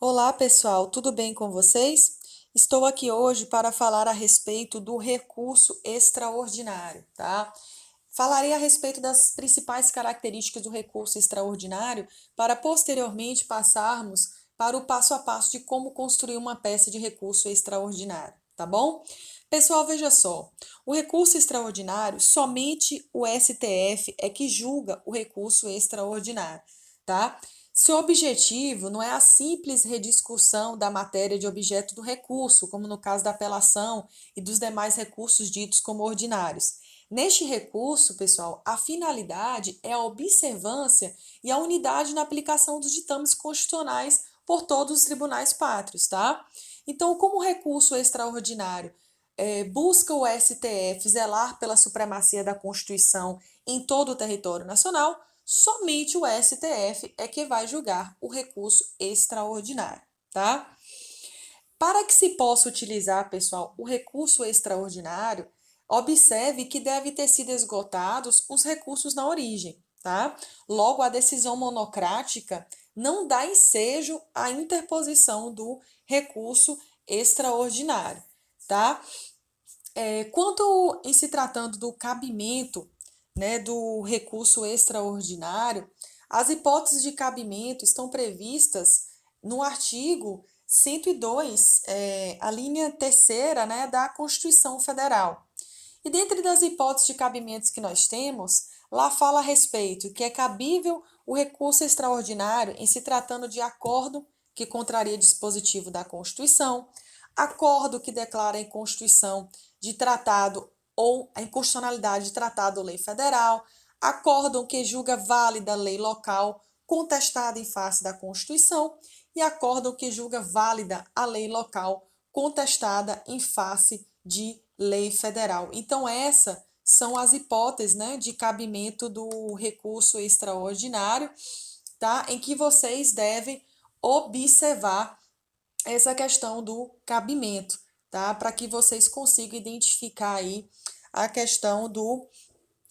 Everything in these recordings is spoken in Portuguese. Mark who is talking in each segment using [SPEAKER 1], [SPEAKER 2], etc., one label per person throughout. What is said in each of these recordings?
[SPEAKER 1] Olá, pessoal, tudo bem com vocês? Estou aqui hoje para falar a respeito do recurso extraordinário, tá? Falarei a respeito das principais características do recurso extraordinário para posteriormente passarmos para o passo a passo de como construir uma peça de recurso extraordinário, tá bom? Pessoal, veja só, o recurso extraordinário, somente o STF é que julga o recurso extraordinário, tá? Seu objetivo não é a simples rediscussão da matéria de objeto do recurso, como no caso da apelação e dos demais recursos ditos como ordinários. Neste recurso, pessoal, a finalidade é a observância e a unidade na aplicação dos ditames constitucionais por todos os tribunais pátrios, tá? Então, como o recurso extraordinário busca o STF zelar pela supremacia da Constituição em todo o território nacional, somente o STF é que vai julgar o recurso extraordinário, tá? Para que se possa utilizar, pessoal, o recurso extraordinário, observe que deve ter sido esgotados os recursos na origem, tá? Logo, a decisão monocrática não dá ensejo à interposição do recurso extraordinário, tá? Quanto em se tratando do cabimento, né, do recurso extraordinário, as hipóteses de cabimento estão previstas no artigo 102, a linha terceira, né, da Constituição Federal. E dentre das hipóteses de cabimentos que nós temos, lá fala a respeito que é cabível o recurso extraordinário em se tratando de acordo que contraria dispositivo da Constituição, acordo que declara a inconstituição de tratado ou a inconstitucionalidade de tratado ou lei federal, acórdão que julga válida lei local contestada em face da Constituição e acórdão que julga válida a lei local contestada em face de lei federal. Então, essas são as hipóteses, né, de cabimento do recurso extraordinário, tá? Em que vocês devem observar essa questão do cabimento, tá? Para que vocês consigam identificar aí a questão do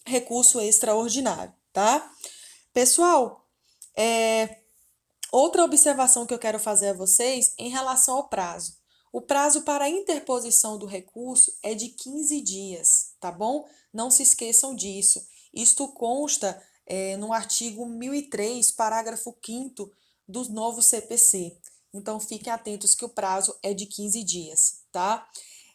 [SPEAKER 1] recurso extraordinário, tá? Pessoal, outra observação que eu quero fazer a vocês em relação ao prazo. O prazo para a interposição do recurso é de 15 dias, tá bom? Não se esqueçam disso. Isto consta no artigo 1003, parágrafo 5º do novo CPC. Então, fiquem atentos que o prazo é de 15 dias, tá?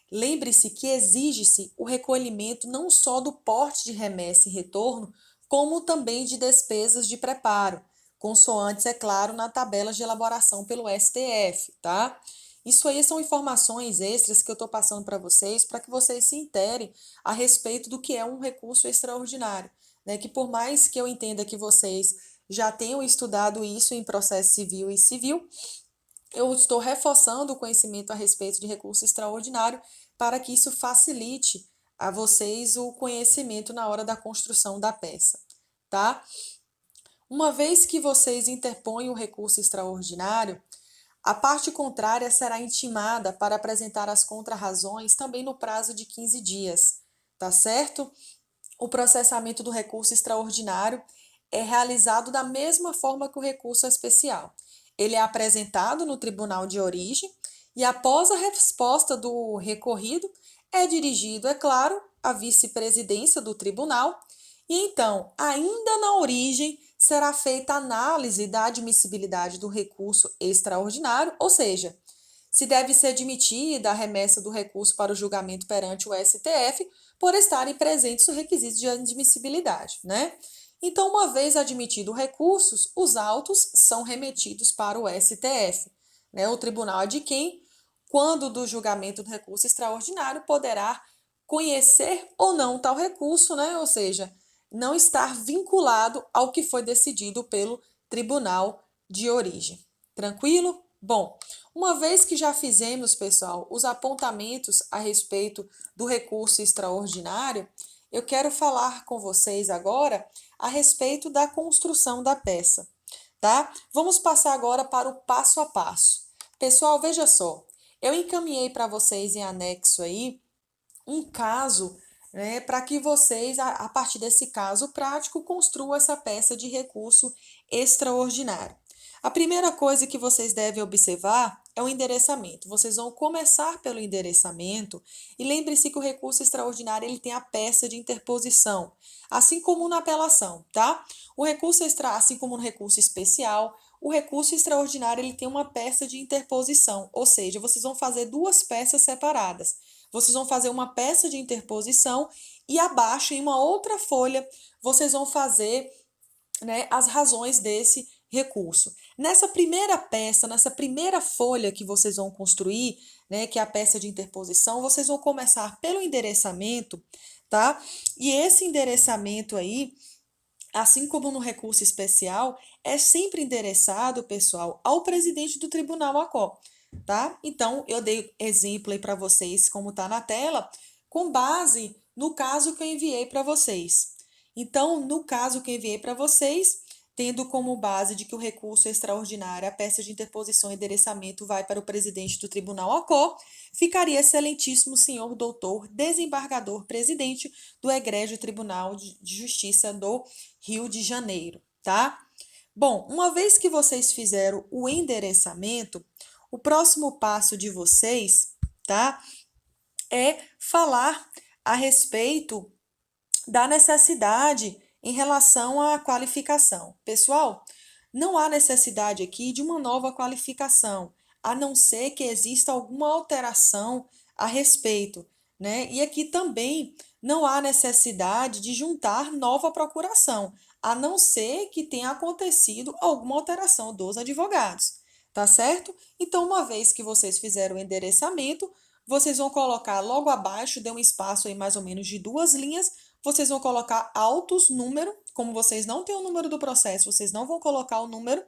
[SPEAKER 1] Lembre-se que exige-se o recolhimento não só do porte de remessa e retorno, como também de despesas de preparo, consoantes, é claro, na tabela de elaboração pelo STF, tá? Isso aí são informações extras que eu estou passando para que vocês se interem a respeito do que é um recurso extraordinário, né? Que por mais que eu entenda que vocês já tenham estudado isso em processo civil e civil, eu estou reforçando o conhecimento a respeito de recurso extraordinário para que isso facilite a vocês o conhecimento na hora da construção da peça, tá? Uma vez que vocês interpõem o recurso extraordinário, a parte contrária será intimada para apresentar as contrarrazões também no prazo de 15 dias, tá certo? O processamento do recurso extraordinário é realizado da mesma forma que o recurso especial. Ele é apresentado no tribunal de origem e, após a resposta do recorrido, é dirigido, é claro, à vice-presidência do tribunal e então, ainda na origem, será feita a análise da admissibilidade do recurso extraordinário, ou seja, se deve ser admitida a remessa do recurso para o julgamento perante o STF por estarem presentes os requisitos de admissibilidade, né? Então, uma vez admitido o recurso, os autos são remetidos para o STF, né? O tribunal de quem, quando do julgamento do recurso extraordinário, poderá conhecer ou não tal recurso, né? Ou seja, não estar vinculado ao que foi decidido pelo tribunal de origem. Tranquilo? Bom, uma vez que já fizemos, pessoal, os apontamentos a respeito do recurso extraordinário, eu quero falar com vocês agora a respeito da construção da peça, tá? Vamos passar agora para o passo a passo. Pessoal, veja só, eu encaminhei para vocês em anexo aí um caso, né, para que vocês, a partir desse caso prático, construam essa peça de recurso extraordinário. A primeira coisa que vocês devem observar é o endereçamento. Vocês vão começar pelo endereçamento e lembre-se que o recurso extraordinário ele tem a peça de interposição, assim como na apelação, tá? O recurso extra, assim como no recurso especial, o recurso extraordinário ele tem uma peça de interposição, ou seja, vocês vão fazer duas peças separadas. Vocês vão fazer uma peça de interposição e abaixo, em uma outra folha, vocês vão fazer, né, as razões desse recurso. Nessa primeira peça, nessa primeira folha que vocês vão construir, né, que é a peça de interposição, vocês vão começar pelo endereçamento, tá? E esse endereçamento aí, assim como no recurso especial, é sempre endereçado, pessoal, ao presidente do tribunal ACO, tá? Então, eu dei exemplo aí para vocês, como está na tela, com base no caso que eu enviei para vocês. Então, no caso que eu enviei para vocês, tendo como base de que o recurso extraordinário, a peça de interposição e endereçamento vai para o presidente do tribunal ACO, ficaria excelentíssimo senhor doutor desembargador presidente do Egrégio Tribunal de Justiça do Rio de Janeiro, tá? Bom, uma vez que vocês fizeram o endereçamento, o próximo passo de vocês, tá, é falar a respeito da necessidade em relação à qualificação. Pessoal, não há necessidade aqui de uma nova qualificação, a não ser que exista alguma alteração a respeito, né? E aqui também não há necessidade de juntar nova procuração, a não ser que tenha acontecido alguma alteração dos advogados, tá certo? Então, uma vez que vocês fizeram o endereçamento, vocês vão colocar logo abaixo, dê um espaço aí mais ou menos de 2 linhas, vocês vão colocar autos, número, como vocês não têm o número do processo, vocês não vão colocar o número.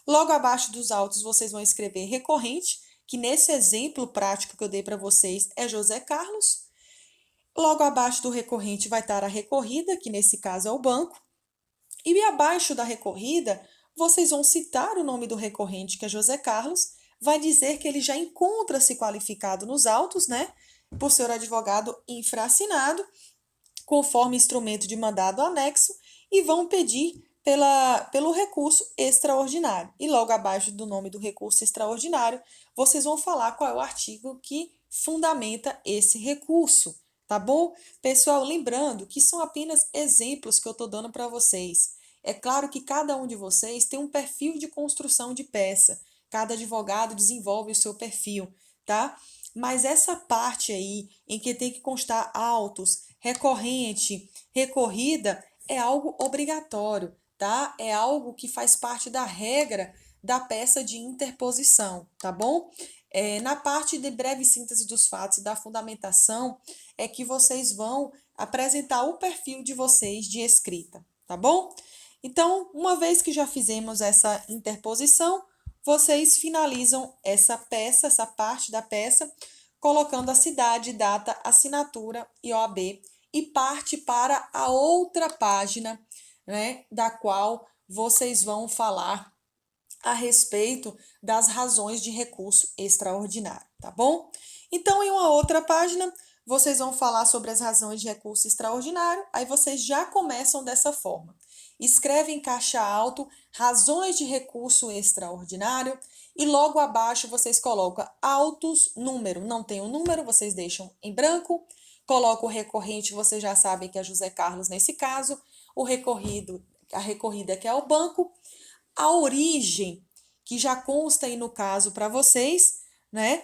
[SPEAKER 1] Logo abaixo dos autos, vocês vão escrever recorrente, que nesse exemplo prático que eu dei para vocês é José Carlos. Logo abaixo do recorrente vai estar a recorrida, que nesse caso é o banco. E abaixo da recorrida, vocês vão citar o nome do recorrente, que é José Carlos, vai dizer que ele já encontra-se qualificado nos autos, né, por ser advogado infraassinado, conforme instrumento de mandado anexo, e vão pedir pelo recurso extraordinário. E logo abaixo do nome do recurso extraordinário, vocês vão falar qual é o artigo que fundamenta esse recurso, tá bom? Pessoal, lembrando que são apenas exemplos que eu estou dando para vocês. É claro que cada um de vocês tem um perfil de construção de peça, cada advogado desenvolve o seu perfil, tá? Mas essa parte aí, em que tem que constar autos, recorrente, recorrida, é algo obrigatório, tá? É algo que faz parte da regra da peça de interposição, tá bom? Na parte de breve síntese dos fatos e da fundamentação, é que vocês vão apresentar o perfil de vocês de escrita, tá bom? Então, uma vez que já fizemos essa interposição, vocês finalizam essa peça, essa parte da peça, colocando a cidade, data, assinatura e OAB e parte para a outra página, né, da qual vocês vão falar a respeito das razões de recurso extraordinário, tá bom? Então, em uma outra página, vocês vão falar sobre as razões de recurso extraordinário, aí vocês já começam dessa forma. Escreve em caixa alto razões de recurso extraordinário e logo abaixo vocês colocam autos, número. Não tem o número, vocês deixam em branco. Coloca o recorrente, vocês já sabem que é José Carlos nesse caso. O recorrido, a recorrida que é o banco. A origem, que já consta aí no caso para vocês, né?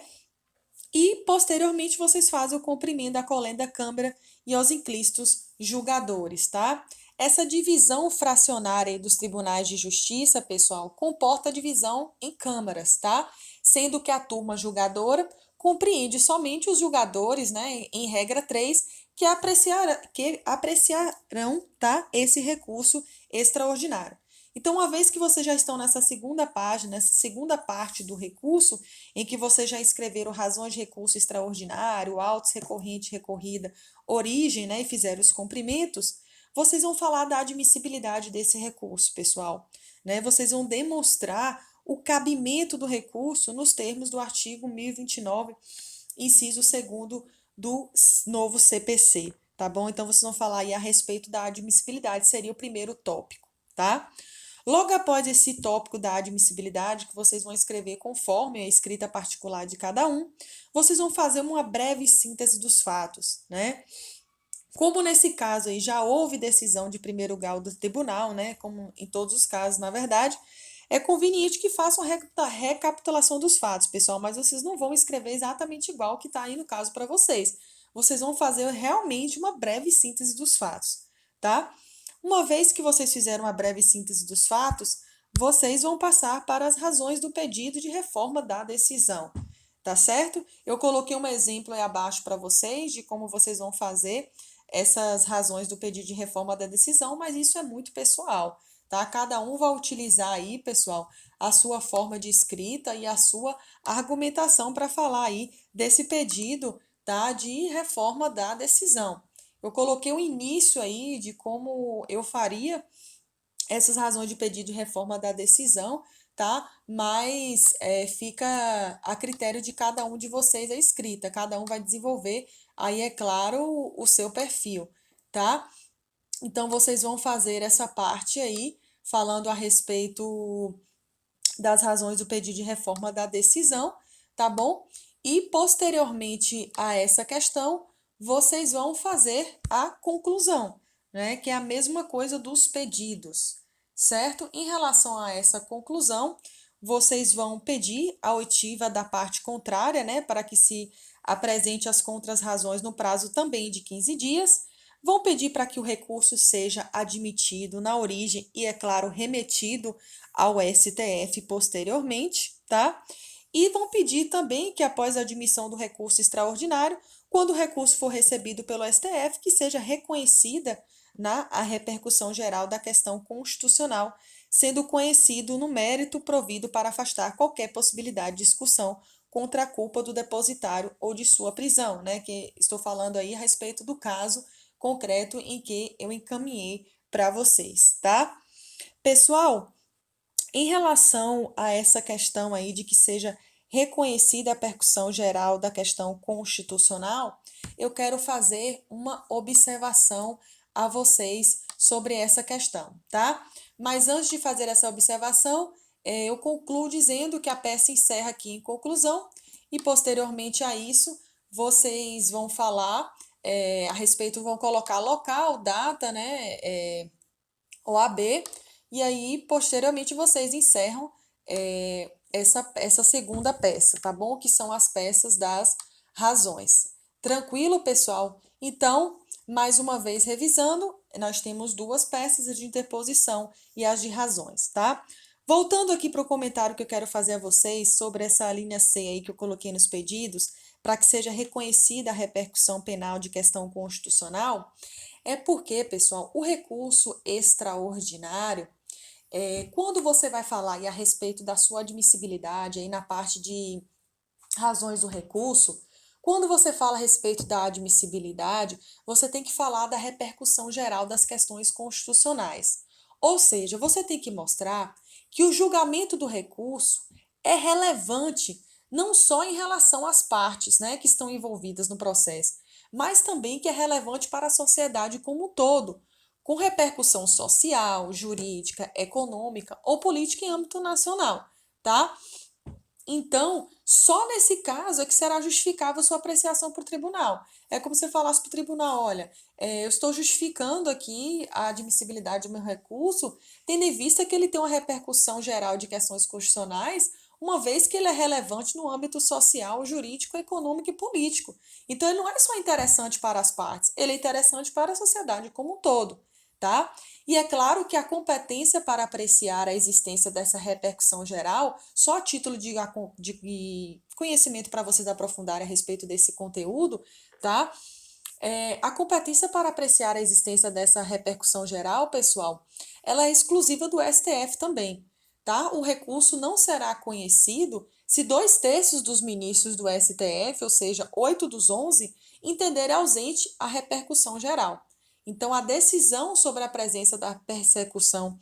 [SPEAKER 1] E posteriormente vocês fazem o cumprimento da colenda da Câmara e aos inclícitos julgadores, tá? Essa divisão fracionária aí dos tribunais de justiça, pessoal, comporta a divisão em câmaras, tá? Sendo que a turma julgadora compreende somente os julgadores, né, em regra 3, que apreciarão, tá, esse recurso extraordinário. Então, uma vez que vocês já estão nessa segunda página, nessa segunda parte do recurso, em que vocês já escreveram razões de recurso extraordinário, autos, recorrente, recorrida, origem, né, e fizeram os cumprimentos, vocês vão falar da admissibilidade desse recurso, pessoal, né? Vocês vão demonstrar o cabimento do recurso nos termos do artigo 1029, inciso 2º do novo CPC, tá bom? Então, vocês vão falar aí a respeito da admissibilidade, seria o primeiro tópico, tá? Logo após esse tópico da admissibilidade, que vocês vão escrever conforme a escrita particular de cada um, vocês vão fazer uma breve síntese dos fatos, né? Como nesse caso aí já houve decisão de primeiro grau do tribunal, né? Como em todos os casos, na verdade, é conveniente que façam a recapitulação dos fatos, pessoal, mas vocês não vão escrever exatamente igual que está aí no caso para vocês. Vocês vão fazer realmente uma breve síntese dos fatos, tá? Uma vez que vocês fizeram uma breve síntese dos fatos, vocês vão passar para as razões do pedido de reforma da decisão, tá certo? Eu coloquei um exemplo aí abaixo para vocês de como vocês vão fazer essas razões do pedido de reforma da decisão, mas isso é muito pessoal, tá? Cada um vai utilizar aí, pessoal, a sua forma de escrita e a sua argumentação para falar aí desse pedido, tá? De reforma da decisão. Eu coloquei o início aí de como eu faria essas razões de pedido de reforma da decisão, tá? Mas fica a critério de cada um de vocês a escrita, cada um vai desenvolver aí, é claro, o seu perfil, tá? Então, vocês vão fazer essa parte aí, falando a respeito das razões do pedido de reforma da decisão, tá bom? E posteriormente a essa questão, vocês vão fazer a conclusão, né? Que é a mesma coisa dos pedidos, certo? Em relação a essa conclusão, vocês vão pedir a oitiva da parte contrária, né? Para que se apresente as contras-razões no prazo também de 15 dias. Vão pedir para que o recurso seja admitido na origem e, é claro, remetido ao STF posteriormente, tá? E vão pedir também que, após a admissão do recurso extraordinário, quando o recurso for recebido pelo STF, que seja reconhecida a repercussão geral da questão constitucional, sendo conhecido no mérito provido para afastar qualquer possibilidade de discussão contra a culpa do depositário ou de sua prisão, né? Que estou falando aí a respeito do caso concreto em que eu encaminhei para vocês, tá? Pessoal, em relação a essa questão aí de que seja reconhecida a percussão geral da questão constitucional, eu quero fazer uma observação a vocês sobre essa questão, tá? Mas antes de fazer essa observação, eu concluo dizendo que a peça encerra aqui em conclusão e posteriormente a isso vocês vão falar a respeito, vão colocar local, data, né? OAB, e aí, posteriormente, vocês encerram essa segunda peça, tá bom? Que são as peças das razões. Tranquilo, pessoal? Então, mais uma vez revisando, nós temos duas peças, a de interposição e as de razões, tá? Voltando aqui para o comentário que eu quero fazer a vocês sobre essa linha C aí que eu coloquei nos pedidos, para que seja reconhecida a repercussão penal de questão constitucional, é porque, pessoal, o recurso extraordinário, quando você vai falar aí a respeito da sua admissibilidade, aí na parte de razões do recurso, quando você fala a respeito da admissibilidade, você tem que falar da repercussão geral das questões constitucionais. Ou seja, você tem que mostrar que o julgamento do recurso é relevante não só em relação às partes, né, que estão envolvidas no processo, mas também que é relevante para a sociedade como um todo, com repercussão social, jurídica, econômica ou política em âmbito nacional, tá? Então, só nesse caso é que será justificável sua apreciação para o tribunal. É como se você falasse para o tribunal, olha, eu estou justificando aqui a admissibilidade do meu recurso, tendo em vista que ele tem uma repercussão geral de questões constitucionais, uma vez que ele é relevante no âmbito social, jurídico, econômico e político. Então, ele não é só interessante para as partes, ele é interessante para a sociedade como um todo, tá? E é claro que a competência para apreciar a existência dessa repercussão geral, só a título de conhecimento para vocês aprofundarem a respeito desse conteúdo, tá? A competência para apreciar a existência dessa repercussão geral, pessoal, ela é exclusiva do STF também, tá? O recurso não será conhecido se 2/3 dos ministros do STF, ou seja, 8 dos 11, entenderem ausente a repercussão geral. Então, a decisão sobre a presença da persecução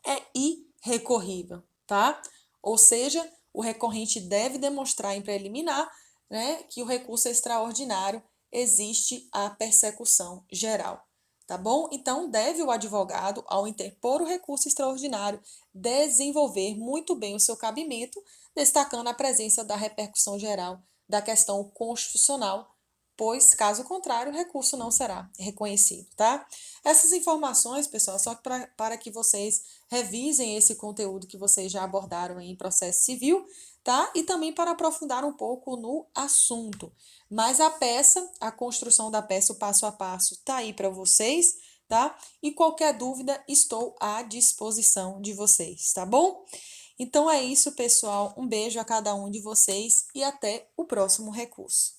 [SPEAKER 1] é irrecorrível, tá? Ou seja, o recorrente deve demonstrar em preliminar, né, que o recurso extraordinário existe a persecução geral. tá bom? Então, deve o advogado, ao interpor o recurso extraordinário, desenvolver muito bem o seu cabimento, destacando a presença da repercussão geral da questão constitucional, pois, caso contrário, o recurso não será reconhecido, tá? Essas informações, pessoal, só para que vocês revisem esse conteúdo que vocês já abordaram em processo civil, tá? E também para aprofundar um pouco no assunto. Mas a peça, a construção da peça, o passo a passo, tá aí para vocês, tá? E qualquer dúvida, estou à disposição de vocês, tá bom? Então é isso, pessoal. Um beijo a cada um de vocês e até o próximo recurso.